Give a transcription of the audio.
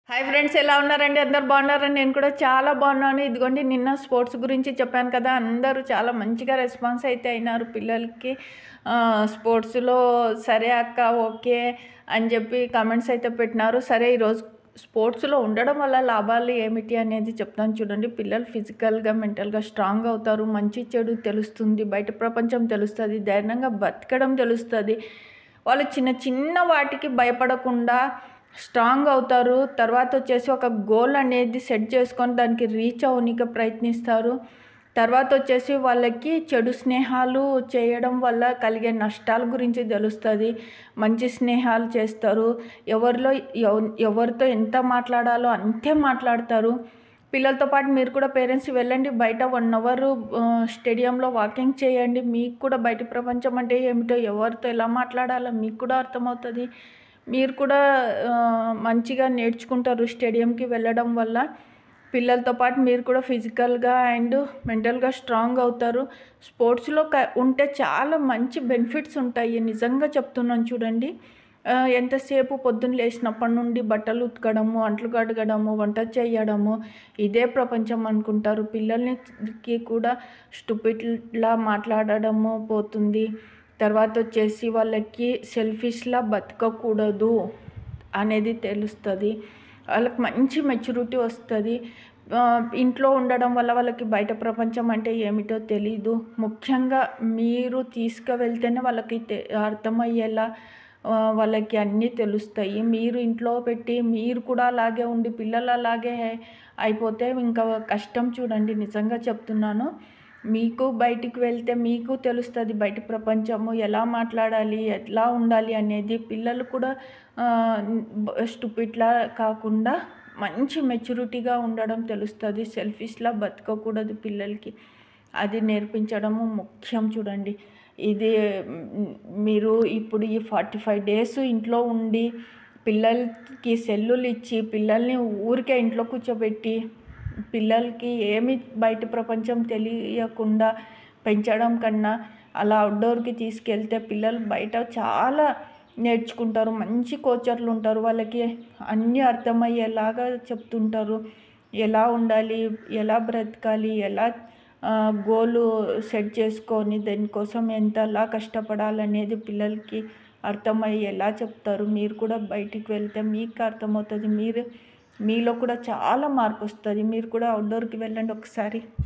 Hi friends, ఎలా ఉన్నారండి? అందరు బాగున్నారండి? నేను కూడా చాలా బాగున్నాను. ఇదిగోండి, నిన్న స్పోర్ట్స్ గురించి చెప్పాను కదా, అందరూ చాలా మంచిగా రెస్పాన్స్ అయితే అయినారు పిల్లలకి. స్పోర్ట్స్లో సరే అక్క, ఓకే అని చెప్పి కామెంట్స్ అయితే పెట్టినారు. సరే, ఈరోజు స్పోర్ట్స్లో ఉండడం వల్ల లాభాలు ఏమిటి అనేది చెప్తాను చూడండి. పిల్లలు ఫిజికల్గా మెంటల్గా స్ట్రాంగ్ అవుతారు, మంచి చెడు తెలుస్తుంది, బయట ప్రపంచం తెలుస్తుంది, ధైర్యంగా బతకడం తెలుస్తుంది. వాళ్ళు చిన్న చిన్న వాటికి భయపడకుండా స్ట్రాంగ్ అవుతారు. తర్వాత వచ్చేసి ఒక గోల్ అనేది సెట్ చేసుకొని దానికి రీచ్ అవ్వడానికి ప్రయత్నిస్తారు. తర్వాత వచ్చేసి వాళ్ళకి చెడు స్నేహాలు చేయడం వల్ల కలిగే నష్టాల గురించి తెలుస్తుంది. మంచి స్నేహాలు చేస్తారు. ఎవరితో ఎంత మాట్లాడాలో అంతే మాట్లాడతారు. పిల్లలతో పాటు మీరు కూడా పేరెంట్స్ వెళ్ళండి, బయట 1 అవర్ స్టేడియంలో వాకింగ్ చేయండి. మీకు కూడా బయట ప్రపంచం అంటే ఏమిటో, ఎవరితో ఎలా మాట్లాడాలో మీకు కూడా అర్థమవుతుంది. మీరు కూడా మంచిగా నేర్చుకుంటారు స్టేడియంకి వెళ్ళడం వల్ల. పిల్లలతో పాటు మీరు కూడా ఫిజికల్గా అండ్ మెంటల్గా స్ట్రాంగ్ అవుతారు. స్పోర్ట్స్లో ఉంటే చాలా మంచి బెనిఫిట్స్ ఉంటాయి, నిజంగా చెప్తున్నాను చూడండి. ఎంతసేపు పొద్దున్న లేచినప్పటి నుండి బట్టలు ఉతకడము, అంట్లు కడగడము, వంట చేయడము, ఇదే ప్రపంచం అనుకుంటారు. పిల్లలకి కూడా స్టూపిడ్లా మాట్లాడడము పోతుంది. తర్వాత వచ్చేసి వాళ్ళకి సెల్ఫిష్లా బతకకూడదు అనేది తెలుస్తుంది. వాళ్ళకి మంచి మెచ్యూరిటీ వస్తుంది. ఇంట్లో ఉండడం వల్ల వాళ్ళకి బయట ప్రపంచం అంటే ఏమిటో తెలీదు. ముఖ్యంగా మీరు తీసుకువెళ్తేనే వాళ్ళకి అర్థమయ్యేలా వాళ్ళకి అన్నీ తెలుస్తాయి. మీరు ఇంట్లో పెట్టి మీరు కూడా అలాగే ఉండి పిల్లలు అలాగే అయిపోతే ఇంకా కష్టం చూడండి, నిజంగా చెప్తున్నాను. మీకు బయటికి వెళ్తే మీకు తెలుస్తుంది బయట ప్రపంచము ఎలా మాట్లాడాలి, ఎట్లా ఉండాలి అనేది. పిల్లలు కూడా స్టూపిడ్లా కాకుండా మంచి మెచ్యూరిటీగా ఉండడం తెలుస్తుంది. సెల్ఫిష్లా బతకకూడదు పిల్లలకి, అది నేర్పించడము ముఖ్యం చూడండి. ఇది మీరు ఇప్పుడు ఈ 45 డేస్ ఇంట్లో ఉండి పిల్లలకి సెల్లులు ఇచ్చి పిల్లల్ని ఊరికే ఇంట్లో కూర్చోబెట్టి పిల్లలకి ఏమి బయట ప్రపంచం తెలియకుండా పెంచడం కన్నా అలా అవుట్డోర్కి తీసుకెళ్తే పిల్లలు బయట చాలా నేర్చుకుంటారు. మంచి కోచర్లు ఉంటారు, వాళ్ళకి అన్నీ అర్థమయ్యేలాగా చెప్తుంటారు. ఎలా ఉండాలి, ఎలా బ్రతకాలి, ఎలా గోలు సెట్ చేసుకొని దానికోసం ఎంతలా కష్టపడాలనేది పిల్లలకి అర్థమయ్యేలా చెప్తారు. మీరు కూడా బయటికి వెళ్తే మీకు అర్థమవుతుంది. మీలో కూడా చాలా మార్పు వస్తుంది. మీరు కూడా అవుట్డోర్కి వెళ్ళండి ఒకసారి.